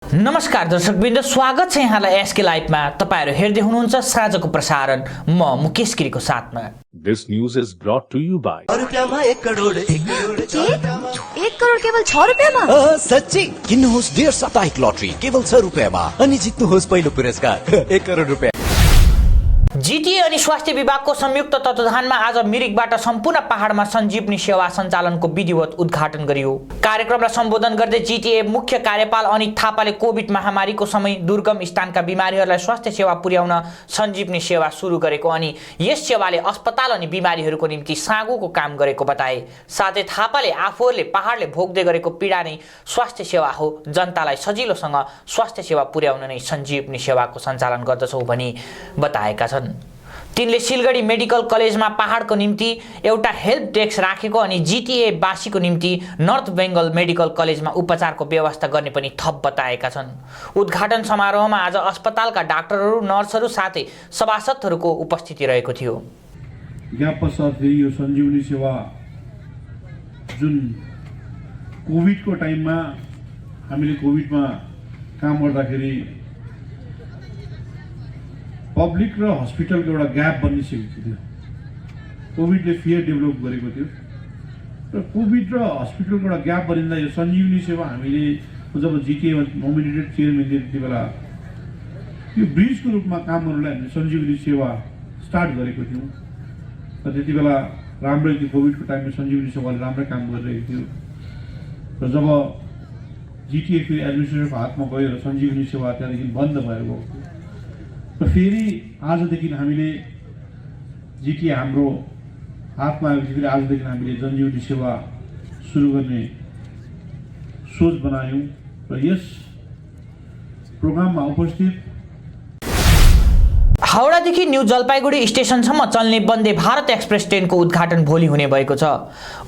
नमस्कार दर्शकवृन्द, स्वागत छ यहाँलाई एसके लाइभमा। तपाईहरु हेर्दै हुनुहुन्छ साँझको प्रसारण। म मुकेश गिरीको साथमा। This news is brought to you by रुपैयाँमा 1 crore 1 crore 1 crore केवल 6 रुपैयाँमा? सच्ची किन्नुहोस् डेढ साप्ताहिक लटरी केवल 6 रुपैयाँमा अनि जित्नुहोस् पहिलो पुरस्कार 1 करोड रुपैयाँ। जीटीए अनि स्वास्थ्य विभागको संयुक्त तत्वावधानमा आज मिरिकबाट सम्पूर्ण पहाडमा सञ्जीवनी सेवा सञ्चालनको विधिवत उद्घाटन गरियो। कार्यक्रमलाई सम्बोधन गर्दै जीटीए मुख्य कार्यपाल अनित थापाले कोभिड महामारीको समय दुर्गम स्थानका बिमारीहरूलाई स्वास्थ्य सेवा पुर्याउन सञ्जीवनी सेवा सुरु गरेको अनि यस सेवाले अस्पताल अनि बिमारीहरूको निम्ति साँगोको काम गरेको बताए। साथै थापाले आफूहरूले पहाडले भोग्दै गरेको पीडा नै स्वास्थ्य सेवा हो, जनतालाई सजिलोसँग स्वास्थ्य सेवा पुर्याउन नै सञ्जीवनी सेवाको सञ्चालन गर्दछौँ भनी बताएका छन्। तिनले सिलगढी मेडिकल कलेजमा पहाडको निम्ति एउटा हेल्प डेस्क राखेको अनि जीटीए वासीको निम्ति नर्थ बेङ्गल मेडिकल कलेजमा उपचारको व्यवस्था गर्ने पनि थप बताएका छन्। उद्घाटन समारोहमा आज अस्पतालका डाक्टरहरू, नर्सहरू साथै सभासदहरूको उपस्थिति रहेको थियो। यहाँ पश्चात फेरि यो सञ्जीवनी सेवा जुन कोभिडको टाइममा हामीले कोभिडमा काम गर्दाखेरि पब्लिक र हस्पिटलको एउटा ग्याप बनिसकेको थियो। कोभिडले फियर डेभलप गरेको थियो र कोभिड र हस्पिटलको एउटा ग्याप बनिँदा यो सञ्जीवनी सेवा हामीले जब जिटिए नोमिनेटेड चेयरम्यान त्यति बेला यो ब्रिजको रूपमा काम गर्नलाई हामीले सञ्जीवनी सेवा स्टार्ट गरेको थियौँ र त्यति बेला राम्रै थियो। कोभिडको टाइममा सञ्जीवनी सेवाले राम्रै काम गरिरहेको थियो र जब जिटिए फेरि एडमिनिस्ट्रेटरको हातमा गयो र सञ्जीवनी सेवा त्यहाँदेखि बन्द भएर गयो र फेरि आजदेखि हामीले जिटिए हाम्रो हातमा आएपछि फेरि आजदेखि हामीले सञ्जीवनी सेवा सुरु गर्ने सोच बनायौँ र यस प्रोग्राममा उपस्थित हाउडादेखि न्यू जलपाइगुडी स्टेसनसम्म चल्ने वन्दे भारत एक्सप्रेस ट्रेनको उद्घाटन भोलि हुने भएको छ।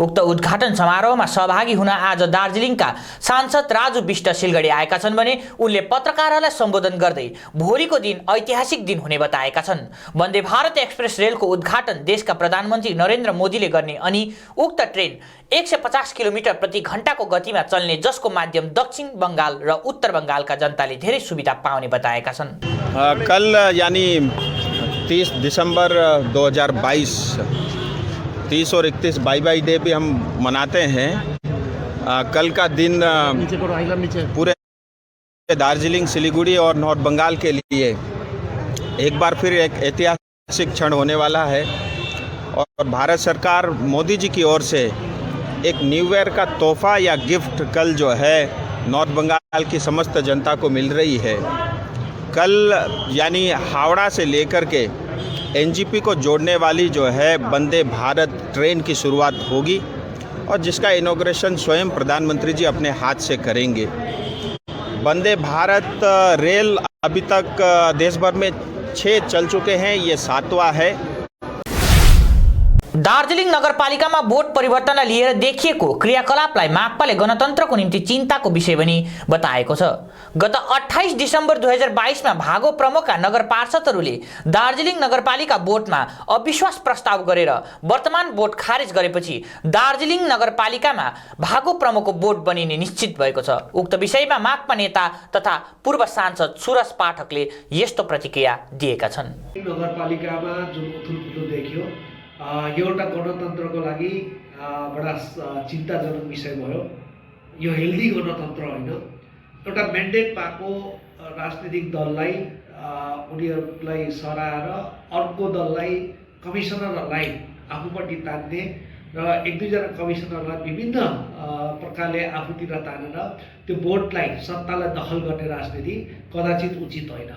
उक्त उद्घाटन समारोहमा सहभागी हुन आज दार्जिलिङका सांसद राजु विष्ट सिलगढी आएका छन् भने उनले पत्रकारहरूलाई सम्बोधन गर्दै भोलिको दिन ऐतिहासिक दिन हुने बताएका छन्। वन्दे भारत एक्सप्रेस रेलको उद्घाटन देशका प्रधानमन्त्री नरेन्द्र मोदीले गर्ने अनि उक्त ट्रेन 150 किलोमिटर प्रति घण्टाको गतिमा चल्ने, जसको माध्यम दक्षिण बङ्गाल र उत्तर बङ्गालका जनताले धेरै सुविधा पाउने बताएका छन्। कल यानी 30 दिसंबर 2022 30 और 31 बाई डे भी हम मनाते हैं। कल का दिन पूरे दार्जिलिंग, सिलीगुड़ी और नॉर्थ बंगाल के लिए एक बार फिर एक ऐतिहासिक क्षण होने वाला है और भारत सरकार मोदी जी की ओर से एक न्यू ईयर का तोहफा या गिफ्ट कल जो है नॉर्थ बंगाल की समस्त जनता को मिल रही है। कल यानी हावड़ा से लेकर के एनजीपी को जोड़ने वाली जो है वंदे भारत ट्रेन की शुरुआत होगी और जिसका इनॉग्रेशन स्वयं प्रधानमंत्री जी अपने हाथ से करेंगे। वंदे भारत रेल अभी तक देश भर में 6 चल चुके हैं, ये 7वां है। दार्जिलिङ नगरपालिकामा बोर्ड परिवर्तनलाई लिएर देखिएको क्रियाकलापलाई माकपाले गणतन्त्रको निम्ति चिन्ताको विषय पनि बताएको छ। गत 28 डिसेम्बर 2022 मा भागो प्रमुखका नगर पार्षदहरूले दार्जिलिङ नगरपालिका बोर्डमा अविश्वास प्रस्ताव गरेर वर्तमान बोर्ड खारेज गरेपछि दार्जिलिङ नगरपालिकामा भागो प्रमुखको बोर्ड बनिने निश्चित भएको छ। उक्त विषयमा माकपा नेता तथा पूर्व सांसद सुरज पाठकले यस्तो प्रतिक्रिया दिएका छन्। नगरपालिकामा जुन उथलपुथल देखियो यो एउटा गणतन्त्रको लागि बडा चिन्ताजनक विषय भयो। यो हेल्दी गणतन्त्र होइन। एउटा म्यान्डेट पाएको राजनीतिक दललाई उनीहरूलाई सराएर अर्को दललाई कमिसनरहरूलाई आफूपट्टि तान्ने र एक दुईजना कमिसनरलाई विभिन्न प्रकारले आफूतिर तानेर त्यो बोर्डलाई, सत्तालाई दखल गर्ने राजनीति कदाचित उचित होइन।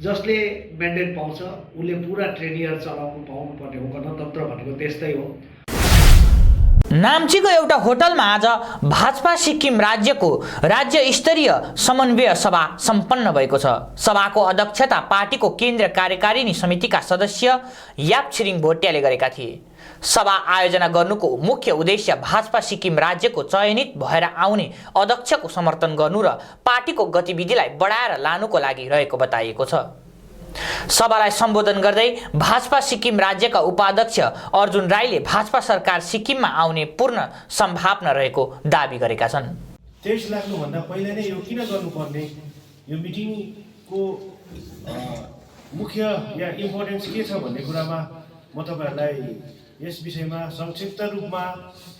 जसले म्यान्डेट पाउँछ उसले पुरा ट्रेनियर चलाउनु पाउनुपर्ने हो। गणतन्त्र भनेको त्यस्तै हो। नाम्चीको एउटा होटलमा आज भाजपा सिक्किम राज्यको राज्य स्तरीय समन्वय सभा सम्पन्न भएको छ। सभाको अध्यक्षता पार्टीको केन्द्रीय कार्यकारिणी समितिका सदस्य याप छिरिङ भोटियाले गरेका थिए। सभा आयोजना गर्नुको मुख्य उद्देश्य भाजपा सिक्किम राज्यको चयनित भएर आउने अध्यक्षको समर्थन गर्नु र पार्टीको गतिविधिलाई बढाएर लानुको लागि रहेको बताइएको छ। सभालाई सम्बोधन गर्दै भाजपा सिक्किम राज्यका उपाध्यक्ष अर्जुन राईले भाजपा सरकार सिक्किममा आउने पूर्ण सम्भावना रहेको दाबी गरेका छन्। 23 लाख भन्दा पहिले नै यो किन गर्नुपर्ने यो मिटिङको मुख्य या इम्पोर्टेन्स के छ भन्ने कुरामा म तपाईँहरूलाई यस विषयमा संक्षिप्त रूपमा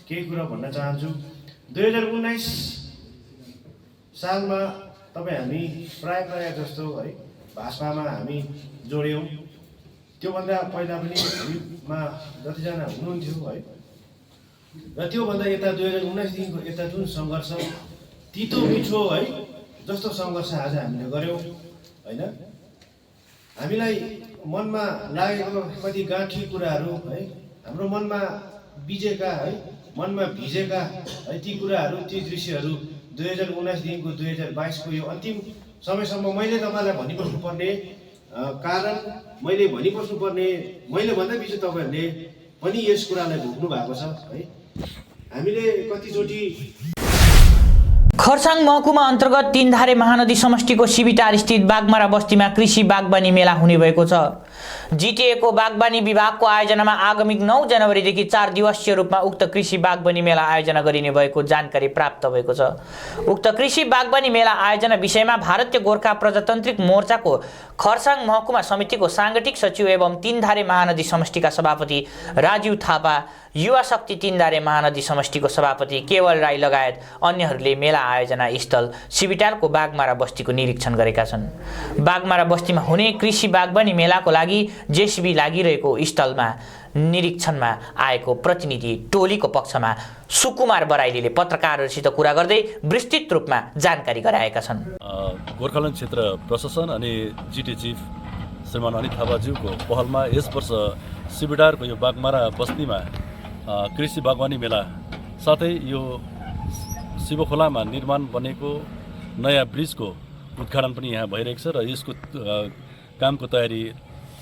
केही कुरा भन्न चाहन्छु। 2019 सालमा तपाईँ हामी प्राय जस्तो है भाजपामा हामी जोड्यौँ। त्योभन्दा पहिला पनि हामीमा जतिजना हुनुहुन्थ्यो है र त्योभन्दा यता 2019देखिको यता जुन सङ्घर्ष तितो मिठो है जस्तो सङ्घर्ष आज हामीले गऱ्यौँ होइन। हामीलाई मनमा लागेको कति गाँठी कुराहरू है हाम्रो मनमा बिजेका है मनमा भिजेका है ती कुराहरू ती दृश्यहरू 2019देखिको 2022को यो अन्तिम समयसम्म मैले तपाईँलाई भनिबस्नुपर्ने कारण मैले भनिबस्नुपर्ने मैले भन्दा पछि तपाईँहरूले पनि यस कुरालाई भोग्नु भएको छ है। हामीले कतिचोटि खरसाङ महकुमा अन्तर्गत तीनधारे महानदी समष्टिको शिविटार स्थित बागमारा बस्तीमा कृषि बागवानी मेला हुने भएको छ। GTA को बागवानी विभागको आयोजनामा आगामी 9 जनवरीदेखि 4 दिवसीय रूपमा उक्त कृषि बागवानी मेला आयोजना गरिने भएको जानकारी प्राप्त भएको छ। उक्त कृषि बागवानी मेला आयोजना विषयमा भारतीय गोर्खा प्रजातान्त्रिक मोर्चाको खरसाङ महकुमा समितिको सांगठिक सचिव एवं तीनधारे महानदी समष्टिका सभापति राजीव थापा, युवा शक्ति तीनधारे महानदी समष्टिको सभापति केवल राई लगायत अन्यहरूले मेला आयोजना स्थल शिविटारको बागमारा बस्तीको निरीक्षण गरेका छन्। बागमारा बस्तीमा हुने कृषि बागवानी मेलाको लागि जेसीबी लागिरहेको स्थलमा निरीक्षणमा आएको प्रतिनिधि टोलीको पक्षमा सुकुमार बराइलीले पत्रकारहरूसित कुरा गर्दै विस्तृत रूपमा जानकारी गराएका छन्। गोर्खाल्यान्ड क्षेत्र प्रशासन अनि जिटी चिफ श्रीमान अनित थापाज्यूको पहलमा यस वर्ष शिविटारको यो बागमारा बस्तीमा कृषि बागवानी मेला साथै यो शिवखोलामा निर्माण बनेको नयाँ ब्रिजको उद्घाटन पनि यहाँ भइरहेको छ र यसको कामको तयारी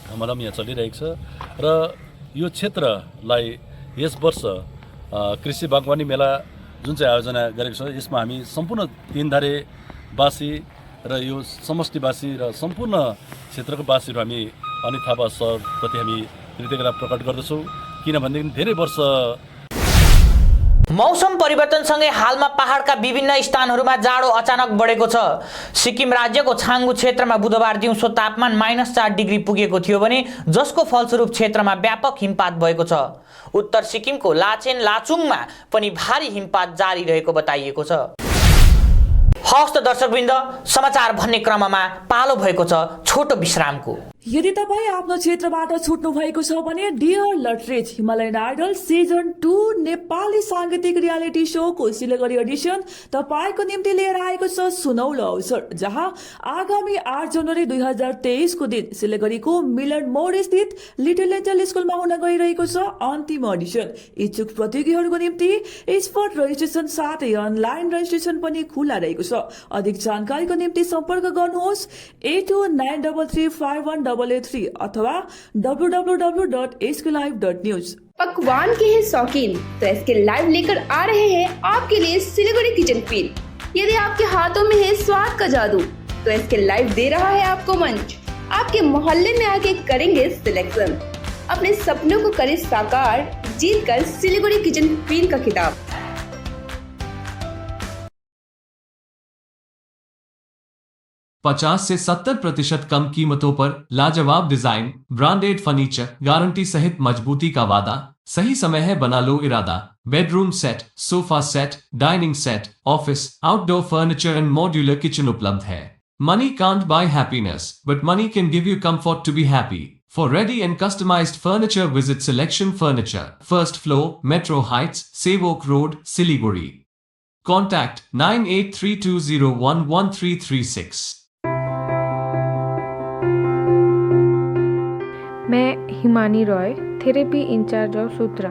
धमधम यहाँ चलिरहेको छ र यो क्षेत्रलाई यस वर्ष कृषि बागवानी मेला जुन चाहिँ आयोजना गरेको छ यसमा हामी सम्पूर्ण तीनधारेवासी र यो समष्टिवासी र सम्पूर्ण क्षेत्रको वासीहरू हामी अनित थापा सरप्रति हामी कृतज्ञता प्रकट गर्दछौँ। किनभनेदेखि धेरै वर्ष मौसम परिवर्तनसँगै हालमा पहाडका विभिन्न स्थानहरूमा जाडो अचानक बढेको छ। सिक्किम राज्यको छाङ्गु क्षेत्रमा बुधबार दिउँसो तापमान -4 डिग्री पुगेको थियो भने जसको फलस्वरूप क्षेत्रमा व्यापक हिमपात भएको छ। उत्तर सिक्किमको लाचेन लाचुङमा पनि भारी हिमपात जारी रहेको बताइएको छ। हवस् त दर्शकवृन्द, समाचार भन्ने क्रममा पालो भएको छ छोटो विश्रामको। यदि तपाईँ आफ्नो क्षेत्रबाट छुट्नु भएको छ भने डियर लटरेज हिमालयन आइडल सिजन 2 नेपाली साङ्गीतिक रियालिटी शोको सिलगढी एडिसन तपाईँको निम्ति लिएर आएको छ सुनौलो अवसर, जहाँ आगामी 8 जनवरी 2023 को दिन सिलगढीको मिलन मोड स्थित लिटिल एन्जल स्कुलमा हुन गइरहेको छ अन्तिम अडिसन। इच्छुक प्रतियोगीहरूको निम्ति स्पट रजिस्ट्रेसन साथै अनलाइन रजिस्ट्रेसन पनि खुला रहेको छ। अधिक जानकारीको निम्ति सम्पर्क गर्नुहोस् 8293351883 अथवा www.sklive.news। पकवान के हैं शौकीन तो एसके लाइव लेकर आ रहे हैं आपके लिए सिलीगुड़ी किचन फील। यदि आपके हाथों में है स्वाद का जादू तो एसके लाइव दे रहा है आपको मंच। आपके मोहल्ले में आके करेंगे सिलेक्शन, अपने सपनों को करें साकार, जीत कर सिलीगुड़ी किचन फील का खिताब। पचास से 70% कम कीमतों पर लाजवाब डिजाइन, ब्रांडेड फर्नीचर, गारंटी सहित मजबूती का वादा। सही समय है, बना लो इरादा। Bedroom set, sofa set, dining set, office, outdoor furniture and modular kitchen उपलब्ध है। Money can't buy happiness, but money can give you comfort to be happy. For ready and customized furniture, visit Selection Furniture, first floor, Metro Heights, Sevok Road, Siliguri. Contact 9832011336. मैं Himani Roy, therapy in-charge of Sutra.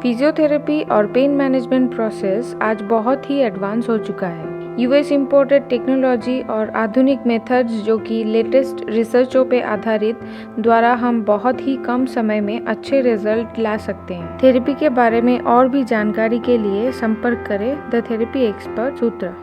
Physiotherapy और pain management process आज बहुत ही advance हो चुका है। US imported technology और आधुनिक methods जो कि लेटेस्ट रिसर्चों पे आधारित द्वारा हम बहुत ही कम समय में अच्छे रिजल्ट ला सकते हैं। थेरेपी के बारे में और भी जानकारी के लिए संपर्क करें the therapy expert Sutra.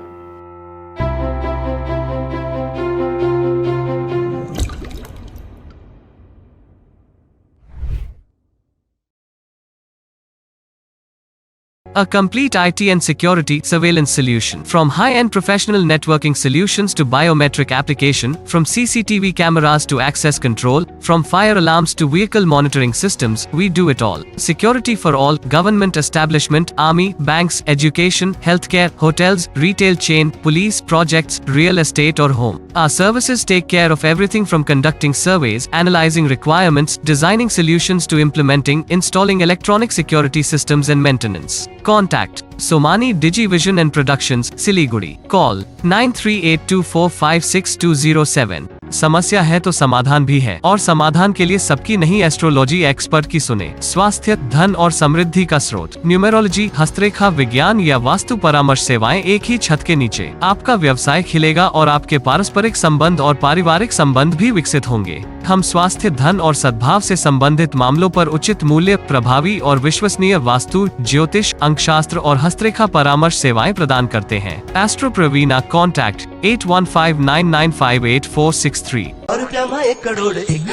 A complete IT and security surveillance solution. From high-end professional networking solutions to biometric application, from CCTV cameras to access control, from fire alarms to vehicle monitoring systems, we do it all. Security for all, government establishment, army, banks, education, healthcare, hotels, retail chain, police, projects, real estate or home. Our services take care of everything from conducting surveys, analyzing requirements, designing solutions to implementing, installing electronic security systems and maintenance. Contact Somani Digivision and Productions, Siliguri. Call 9382456207. समस्या है तो समाधान भी है, और समाधान के लिए सबकी नहीं, एस्ट्रोलॉजी एक्सपर्ट की सुने। स्वास्थ्य, धन और समृद्धि का स्रोत, न्यूमेरोलॉजी, हस्तरेखा विज्ञान या वास्तु परामर्श सेवाएं एक ही छत के नीचे। आपका व्यवसाय खिलेगा और आपके पारस्परिक संबंध और पारिवारिक संबंध भी विकसित होंगे। हम स्वास्थ्य, धन और सद्भाव से संबंधित मामलों पर उचित मूल्य, प्रभावी और विश्वसनीय वास्तु, ज्योतिष, अंकशास्त्र और हस्तरेखा परामर्श सेवाएं प्रदान करते हैं। एस्ट्रो प्रवीणा, कॉन्टैक्ट 8159958463। 1 करोड़ 1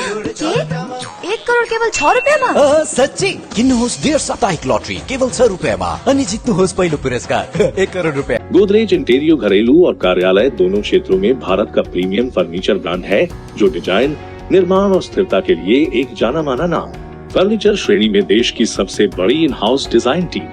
करोड़ केवल 6 रुपियाँमा? सच्ची किन्नुहोस् डेढ साप्ताहिक लटरी केवल 6 रुपियाँमा अनि जित्नुहोस् पहिलो पुरस्कार 1 करोड़ रुपया। गोदरेज इंटीरियो घरेलू और कार्यालय दोनों क्षेत्रों में भारत का प्रीमियम फर्नीचर ब्रांड है, जो डिजाइन, निर्माण और स्थिरता के लिए एक जाना माना नाम। फर्नीचर श्रेणी में देश की सबसे बड़ी इन हाउस डिजाइन टीम।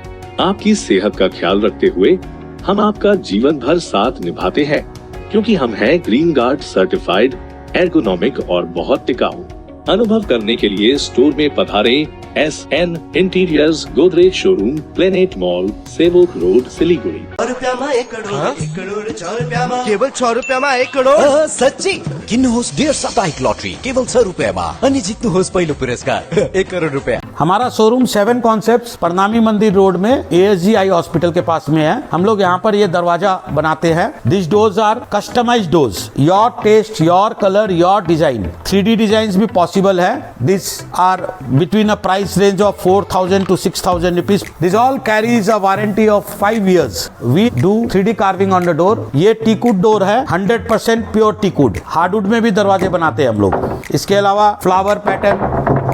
आपकी सेहत का ख्याल रखते हुए हम आपका जीवन भर साथ निभाते हैं, क्योंकि हम हैं ग्रीन गार्ड सर्टिफाइड, एर्गोनॉमिक और बहुत टिकाऊ। अनुभव करने के लिए स्टोर में पधारें। SN interiors, Godrej showroom, planet mall, Sevoke road, Siliguri. 1 crore 6 रुपियाँमा केवल 6 रुपियाँमा 1 करोड़। सच्ची किन्नुहोस् डेढ साप्ताहिक लटरी केवल 6 रुपियाँमा अनि जित्नुहोस् पहिलो पुरस्कार 1 करोड़ रुपया। हमारा शोरूम 7 कॉन्सेप्ट्स परनामी मंदिर रोड में ASG आई हॉस्पिटल के पास में है। हम लोग यहाँ पर ये दरवाजा बनाते हैं। This doors are customized doors, your taste, your colour, your design. 3D design भी पॉसिबल है। This are between a price range of 4,000 to 6,000 rupees. This all carries a warranty of 5 years. We do 3D carving on the door. ये teakwood door है, 100% pure teakwood. Hardwood में भी दरवाजे बनाते हैं हम लोग। इसके अलावा फ्लावर पैटर्न,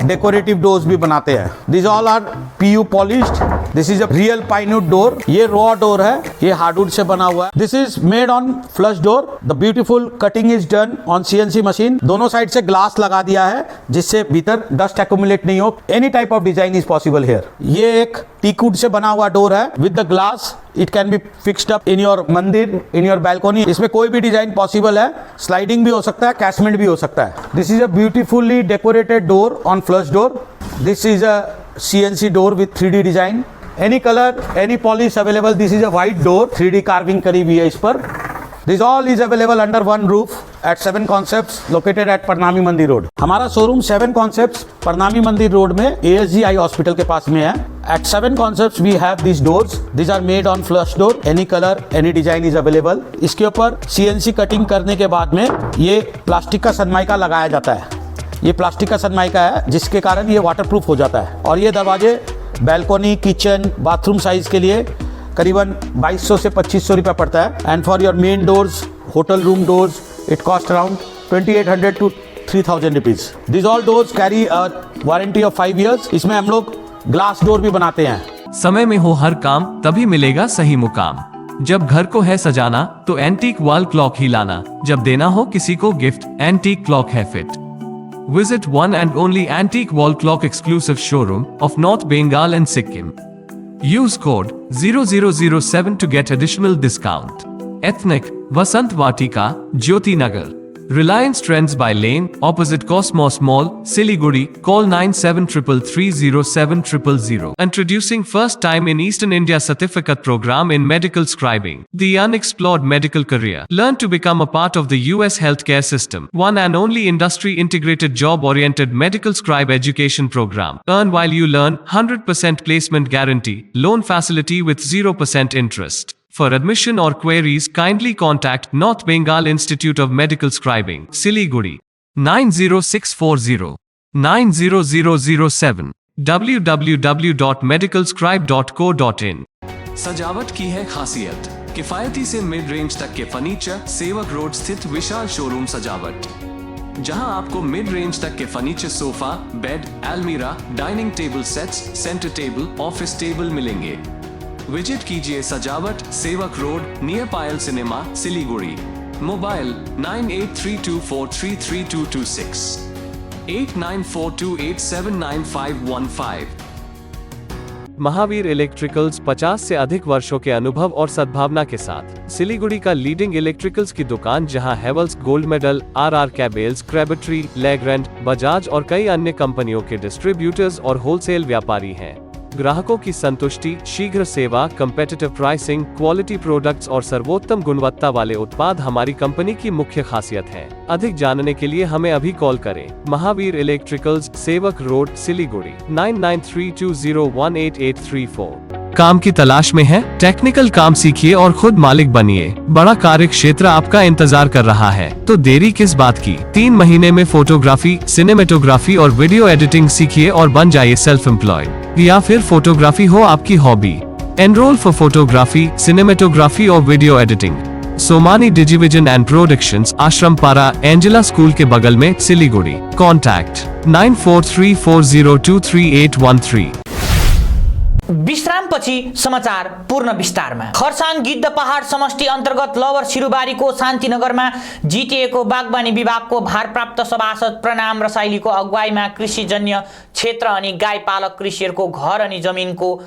डेकोरेटिव डोर्स भी बनाते हैं। These all are PU polished. This is a real pine wood door. ये रॉ डोर है, ये हार्डवुड से बना हुआ है। This is made on flush door. The beautiful cutting is done on CNC machine. दोनों साइड से ग्लास लगा दिया है, जिससे भीतर डस्ट एक्यूमुलेट नहीं हो। Any type of design is possible here. ये एक टीकवुड से बना हुआ डोर है with the glass. It can be fixed up in your मंदिर, in your balcony. इसमें कोई भी डिजाइन पॉसिबल है। स्लाइडिंग भी हो सकता है, कैसमेंट भी हो सकता है। This is a beautifully decorated door on flush door. This is a CNC door with 3D design. Any color, any polish available. This is a white door. 3D carving curry हुई है इस पर। This all is available under one roof at 7 Concepts located at Parnami मंदिर road. हमारा showroom 7 Concepts Parnami मंदिर road में ASG eye hospital के pass में है। At 7 Concepts we have these doors. These are made on flush door. Any color, any design is available. इसके ऊपर CNC cutting करने के बाद में ये प्लास्टिक का सनमाइका लगाया जाता है। ये प्लास्टिक का सनमाइका है, जिसके कारण ये वाटरप्रूफ हो जाता है। और ये दरवाजे बैल्कोनी, किचन, बाथरूम साइज के लिए करीबन 2200 से 2500 रुपया पड़ता है। And for your main doors, hotel room doors, it cost around 2800 to 3000 rupees. This all doors carry a warranty of 5 years। इसमें हम लोग ग्लास डोर भी बनाते हैं। समय में हो हर काम, तभी मिलेगा सही मुकाम। जब घर को है सजाना तो एंटीक वॉल क्लॉक ही लाना। जब देना हो किसी को गिफ्ट, एंटीक क्लॉक है fit. Visit one and only antique wall clock exclusive showroom of North Bengal and Sikkim. Use code 0007 to get additional discount. Ethnic, Vasant Vatika, Jyoti Nagar. Reliance Trends by Lane, opposite Cosmos Mall, Siliguri. Call 9733070000. Introducing first time in Eastern India certificate program in medical scribing. The unexplored medical career. Learn to become a part of the US healthcare system. One and only industry integrated job oriented medical scribe education program. Earn while you learn, 100% placement guarantee. Loan facility with 0% interest. For admission or queries, kindly contact North Bengal Institute of Medical Scribing, Siliguri, 90640 90007, www.medicalscribe.co.in। सजावट की है खासियत, किफायती से mid range तक के furniture, सेवक road स्थित विशाल showroom सजावट, जहां आपको मिड रेंज तक के फर्नीचर, सोफा, बेड, अलमीरा, dining table sets, centre table, office table मिलेंगे। विजिट कीजिए Sajawat Sevoke road near Payal cinema Siliguri. Mobile 9832433226 8942879515। Mahavir electricals 50 से अधिक वर्षों के अनुभव और सद्भावना के साथ सिलीगुड़ी का लीडिंग इलेक्ट्रिकल्स की दुकान, जहां Havells gold medal, RR cables, Crabtree, Legrand, Bajaj और कई अन्य कंपनियों के डिस्ट्रीब्यूटर्स और होलसेल व्यापारी हैं। ग्राहकों की संतुष्टि, शीघ्र सेवा, कम्पेटिटिव प्राइसिंग, क्वालिटी प्रोडक्ट्स और सर्वोत्तम गुणवत्ता वाले उत्पाद हमारी कंपनी की मुख्य खासियत है। अधिक जानने के लिए हमें अभी कॉल करें। महावीर इलेक्ट्रिकल्स, सेवक रोड, सिलीगुड़ी 9932018834। काम की तलाश में है? टेक्निकल काम सीखिए और खुद मालिक बनिए। बड़ा कार्य क्षेत्र आपका इंतजार कर रहा है, तो देरी किस बात की। 3 महीने में फोटोग्राफी, सिनेमेटोग्राफी और वीडियो एडिटिंग सीखिए और बन जाइए सेल्फ एम्प्लॉयड। या फिर फोटोग्राफी हो आपकी hobby, enroll for photography, cinematography और video editing. Somani digivision and productions, Ashram Para, Angela school के बगल में, सिलीगुड़ी। कॉन्टैक्ट 9434023813। विश्रामपछि समाचार पूर्ण विस्तारमा। खरसाङ गिद्ध पहाड समष्टि अन्तर्गत लवर सिरुबारीको शान्तिनगरमा जिटिएको बागवानी विभागको भारप्राप्त सभासद प्रणाम रसाइलीको अगुवाईमा कृषिजन्य क्षेत्र अनि गाई पालक कृषिहरूको घर अनि जमिनको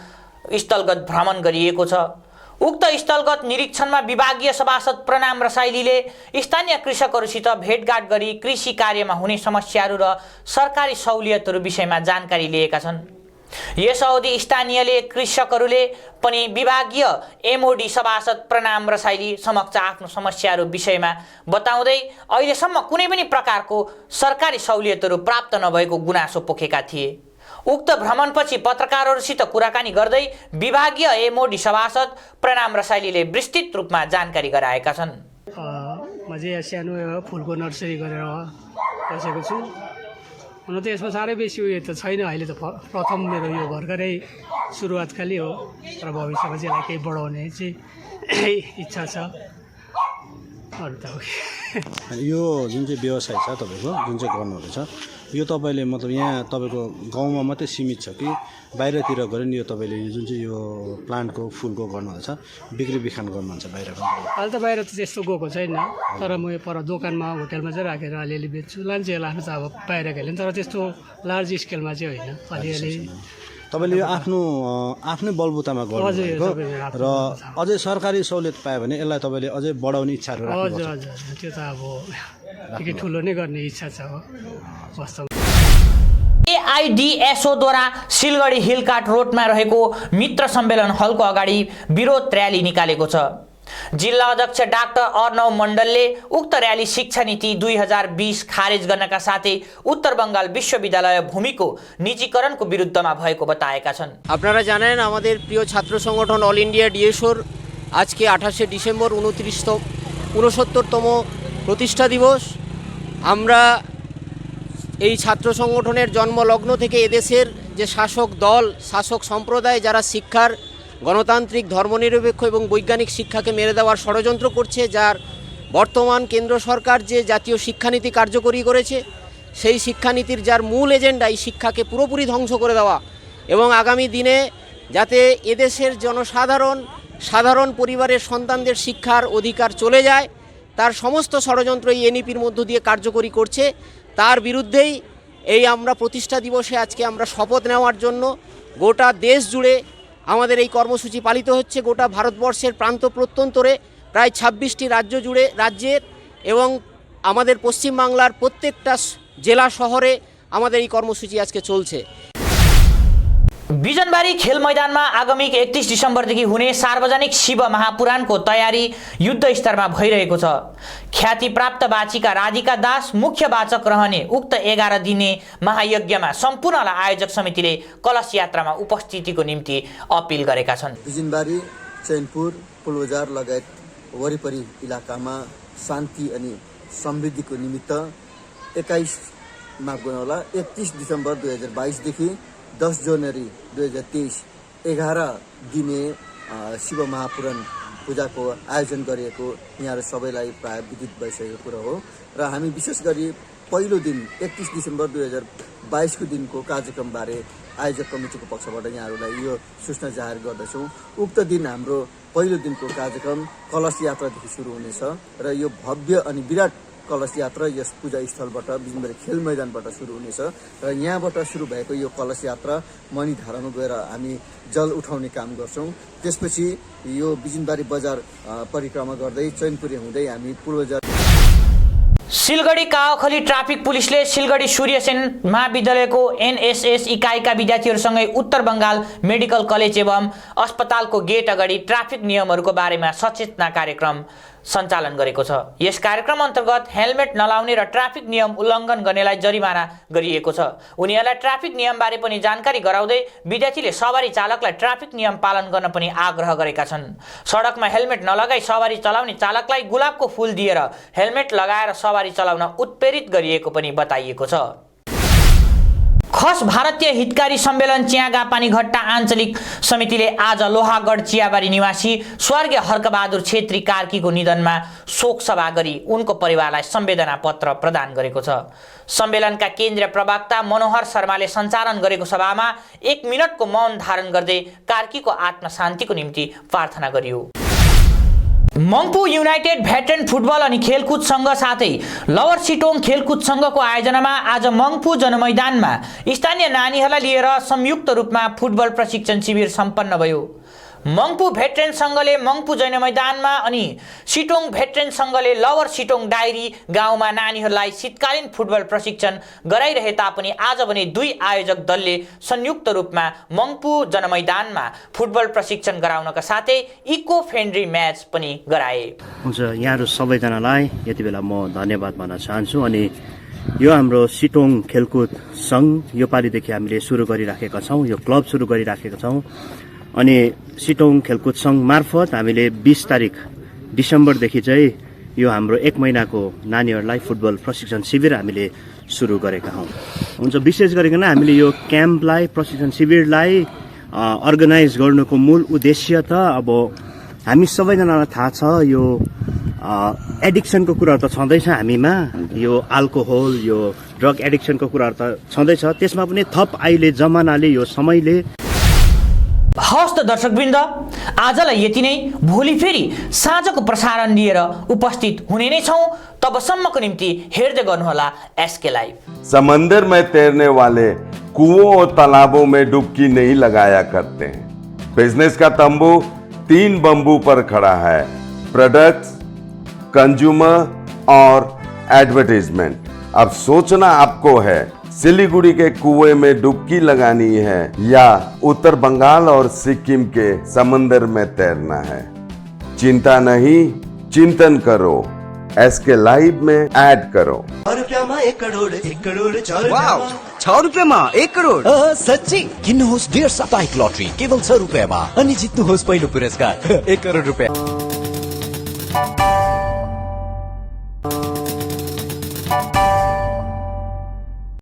स्थलगत भ्रमण गरिएको छ। उक्त स्थलगत निरीक्षणमा विभागीय सभासद प्रणाम रसाइलीले स्थानीय कृषकहरूसित भेटघाट गरी कृषि कार्यमा हुने समस्याहरू र सरकारी सहुलियतहरू विषयमा जानकारी लिएका छन्। यस अवधि स्थानीयले कृषकहरूले पनि विभागीय एमओडी सभासद प्रणाम रसाइली समक्ष आफ्नो समस्याहरू विषयमा बताउँदै अहिलेसम्म कुनै पनि प्रकारको सरकारी सहुलियतहरू प्राप्त नभएको गुनासो पोखेका थिए। उक्त भ्रमणपछि पत्रकारहरूसित कुराकानी गर्दै विभागीय एमओडी सभासद प्रणाम रसाइलीले विस्तृत रूपमा जानकारी गराएका छन्। म चाहिँ सानो फुलको नर्सरी गरेर बसेको छु। हुन त यसमा साह्रै बेसी उयो त छैन, अहिले त प्रथम मेरो यो भर्खरै सुरुवात खालि हो, तर भविष्यमा चाहिँ यसलाई केही बढाउने चाहिँ इच्छा छ। अरू त यो जुन चाहिँ व्यवसाय छ तपाईँको, जुन चाहिँ गर्नुहुँदैछ, यो तपाईँले मतलब यहाँ तपाईँको गाउँमा मात्रै सीमित छ कि बाहिरतिर गएर नि यो तपाईँले जुन चाहिँ यो प्लान्टको फुलको गर्नुहुँदैछ बिक्री बिखान गर्नुहुन्छ बाहिर पनि? अहिले त बाहिर त त्यस्तो गएको छैन, तर म यो पर दोकानमा होटेलमा चाहिँ राखेर अलिअलि बेच्छु। लान्छेहरू आफ्नो त अब बाहिर खेल्ने, तर त्यस्तो लार्ज स्केलमा चाहिँ होइन, अलिअलि। तपाईँले यो आफ्नै बलबुतामा गर्नुभएको र अझै सरकारी सहुलियत पायो भने यसलाई तपाईँले अझै बढाउने इच्छाहरू राख्नुहुन्छ? हजुर हजुर, त्यो त अब निकै ठुलो नै गर्ने इच्छा छ वास्तवमा। एआइडिएसओद्वारा सिलगढी हिलकाट रोडमा रहेको मित्र सम्मेलन हलको अगाडि विरोध र्याली निकालेको छ। जिल्ला अध्यक्ष डाक्टर अर्णव मण्डलले उक्त र्याली शिक्षा नीति 2020 खारेज गर्नका साथै उत्तर बंगाल विश्वविद्यालय भूमिको निजीकरणको विरुद्धमा भएको बताएका छन्। আপনারা জানেন আমাদের প্রিয় ছাত্র সংগঠন অল ইন্ডিয়া ডিএসওর আজকে 28শে ডিসেম্বর 69তম প্রতিষ্ঠা দিবস। আমরা এই ছাত্র সংগঠনের জন্মলগ্ন থেকে এদেশের যে শাসক দল, শাসক সম্প্রদায় যারা শিক্ষার গণতান্ত্রিক, ধর্মনিরপেক্ষ এবং বৈজ্ঞানিক শিক্ষাকে মেরে দেওয়ার ষড়যন্ত্র করছে, যার বর্তমান কেন্দ্র সরকার যে জাতীয় শিক্ষানীতি কার্যকরী করেছে, সেই শিক্ষানীতির যার মূল এজেন্ডা এই শিক্ষাকে পুরোপুরি ধ্বংস করে দেওয়া এবং আগামী দিনে যাতে এদেশের সাধারণ পরিবারের সন্তানদের শিক্ষার অধিকার চলে যায়, তার সমস্ত ষড়যন্ত্র এই এনইপির মধ্য দিয়ে কার্যকরী করছে। তার বিরুদ্ধেই এই আমরা প্রতিষ্ঠা দিবসে আজকে আমরা শপথ নেওয়ার জন্য গোটা দেশ জুড়ে আমাদের এই কর্মসূচি পালিত হচ্ছে। গোটা ভারতবর্ষের প্রান্ত প্রত্যন্তরে প্রায় 26টি রাজ্যের এবং আমাদের পশ্চিমবাংলার প্রত্যেকটা জেলা শহরে আমাদের এই কর্মসূচি আজকে চলছে। बिजनबारी खेल मैदानमा आगामी 31 डिसेम्बरदेखि हुने सार्वजनिक शिव महापुराणको तयारी युद्ध स्तरमा भइरहेको छ। ख्याति प्राप्त वाचिका राधिका दास मुख्य वाचक रहने उक्त 11 दिने महायज्ञमा सम्पूर्णलाई आयोजक समितिले कलश यात्रामा उपस्थितिको निम्ति अपील गरेका छन्। बिजनबारी, चैनपुर, पुलबजार लगायत वरिपरि इलाकामा शान्ति अनि समृद्धिको निमित्त 31 डिसेम्बर 2022 देखि 10 जनवरी 2023 11 दिने शिव महापुराण पूजाको आयोजन गरिएको यहाँहरू सबैलाई प्राय विदित भइसकेको कुरो हो र हामी विशेष गरी पहिलो दिन 31 डिसेम्बर 2022 को दिनको कार्यक्रमबारे आयोजक कमिटीको पक्षबाट यहाँहरूलाई यो सूचना जाहेर गर्दछौँ। उक्त दिन हाम्रो पहिलो दिनको कार्यक्रम कलश यात्रादेखि सुरु हुनेछ र यो भव्य अनि विराट कलश यात्रा यस पूजा स्थलबाट बिजुनबारी खेल मैदानबाट सुरु हुनेछ र यहाँबाट सुरु भएको यो कलश यात्रा मणिधारामा गएर हामी जल उठाउने काम गर्छौँ। त्यसपछि यो बिजुनबारी बजार परिक्रमा गर्दै चैनपुरी हुँदै हामी पूर्वजार सिलगढी कावाखोली ट्राफिक पुलिसले सिलगढी सूर्यसेन महाविद्यालयको एनएसएस इकाइका विद्यार्थीहरूसँगै उत्तर बंगाल मेडिकल कलेज एवं अस्पतालको गेट अगाडि ट्राफिक नियमहरूको बारेमा सचेतना कार्यक्रम सञ्चालन गरेको छ। यस कार्यक्रम अन्तर्गत हेलमेट नलाउने र ट्राफिक नियम उल्लङ्घन गर्नेलाई जरिमाना गरिएको छ। उनीहरूलाई ट्राफिक नियमबारे पनि जानकारी गराउँदै विद्यार्थीले सवारी चालकलाई ट्राफिक नियम पालन गर्न पनि आग्रह गरेका छन्। सडकमा हेलमेट नलगाई सवारी चलाउने चालकलाई गुलाबको फूल दिएर हेलमेट लगाएर सवारी चलाउन उत्प्रेरित गरिएको पनि बताइएको छ। खस भारतीय हितकारी सम्मेलन चियागापानी घट्टा आञ्चलिक समितिले आज लोहागढ चियाबारी निवासी स्वर्गीय हर्कबहादुर छेत्री कार्कीको निधनमा शोक सभा गरी उनको परिवारलाई सम्वेदना पत्र प्रदान गरेको छ। सम्मेलनका केन्द्रीय प्रवक्ता मनोहर शर्माले सञ्चालन गरेको सभामा 1 मिनटको मौन धारण गर्दै कार्कीको आत्मा शान्तिको निम्ति प्रार्थना गरियो। मङ्पू युनाइटेड भेटरेन फुटबल अनि खेलकुद संघ साथै लवर सिटोङ खेलकुद संघको आयोजनामा आज मङ्पू जनमैदानमा स्थानीय नानीहरूलाई लिएर संयुक्त रूपमा फुटबल प्रशिक्षण शिविर सम्पन्न भयो। मङ्पू भेटरेन संघले मङ्पू जनमैदानमा अनि सिटोङ भेटरेन संघले लवर सिटोङ डायरी गाउँमा नानीहरूलाई शीतकालीन फुटबल प्रशिक्षण गराइरहे तापनि आज भने दुई आयोजक दलले संयुक्त रूपमा मङ्पू जनमैदानमा फुटबल प्रशिक्षण गराउनका साथै इको फ्रेन्डली म्याच पनि गराए। हुन्छ, यहाँहरू सबैजनालाई यति बेला म धन्यवाद भन्न चाहन्छु। अनि यो हाम्रो सिटोङ खेलकुद संघ यो पालिदेखि हामीले सुरु गरिराखेका छौँ, यो क्लब सुरु गरिराखेका छौँ। अनि सिटोङ खेलकुद संघ मार्फत हामीले 20 तारिक डिसेम्बरदेखि चाहिँ यो हाम्रो 1 महिनाको नानीहरूलाई फुटबल प्रशिक्षण शिविर हामीले सुरु गरेका हौँ। हुन्छ, विशेष गरिकन हामीले यो क्याम्पलाई प्रशिक्षण शिविरलाई अर्गनाइज गर्नुको मूल उद्देश्य त अब हामी सबैजनालाई थाहा छ, यो एडिक्सनको कुराहरू त छँदैछ हामीमा, यो अल्कोहल यो ड्रग एडिक्सनको कुराहरू त छँदैछ। त्यसमा पनि थप अहिले जमानाले यो समयले हवस् त दर्शकवृन्द, आजलाई यति नै। भोलि फेरि साँझको प्रसारण लिएर उपस्थित हुने नै छौँ। तबसम्मको निम्ति हेर्दै गर्नुहोला एसके लाइभ। समंदर में तैरने वाले कुओं और तालाबों में डुबकी नहीं लगाया करते हैं। बिजनेस का तंबू 3 बंबू पर खड़ा है: प्रोडक्ट्स, कंज्यूमर और एडवर्टाइजमेंट। अब सोचना आपको है, सिलीगुड़ी के कुएं में डुबकी लगानी है या उत्तर बंगाल और सिक्किम के समंदर में तैरना है। चिंता नहीं, चिंतन करो, एसके लाइव में ऐड करो। 6 रुपैयाँमा 1 करोड, 1 करोड 6 रुपैयाँमा। 6 रुपैयाँमा 1 करोड सच्ची? किन्नुहोस् 1.5 साप्ताहिक लटरी केवल 6 रुपैयाँमा अनि जित्नुहोस् पहिलो पुरस्कार 1 करोड रुपैयाँ।